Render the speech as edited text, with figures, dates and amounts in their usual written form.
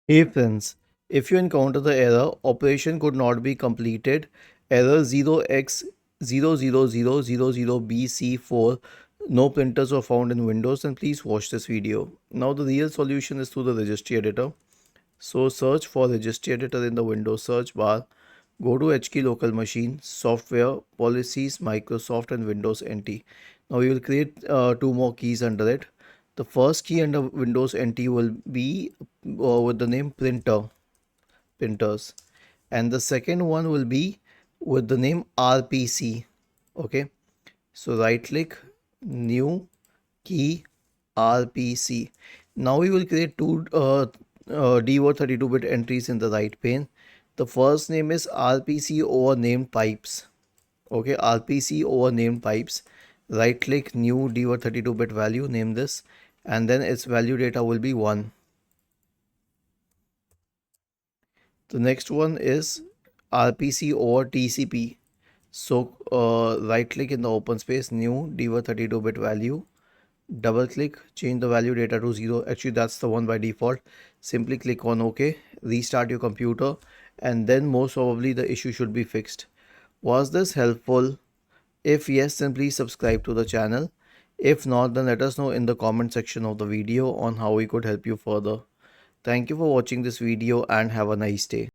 Hey friends, if you encounter the error operation could not be completed, error 0x00000bc4, no printers were found in Windows, then please watch this video. Now the real solution is through the registry editor. So search for registry editor in the Windows search bar. Go to HK local machine, software, policies, Microsoft and Windows NT. Now you will create two more keys under it. The first key under Windows NT will be with the name printers, and the second one will be with the name RPC. Okay, so right click, new key, RPC. Now we will create two DWORD 32-bit entries in the right pane. The first name is RPC over named pipes. Okay, RPC over named pipes. Right click, new DWORD 32-bit value, name this, and then its value data will be 1. The next one is RPC over TCP. So right click in the open space, new DWORD 32-bit value, double click, change the value data to 0. Actually that's the one by default. Simply click on OK, restart your computer, and then most probably the issue should be fixed. Was this helpful? If yes, then please subscribe to the channel. If not, then let us know in the comment section of the video on how we could help you further. Thank you for watching this video and have a nice day.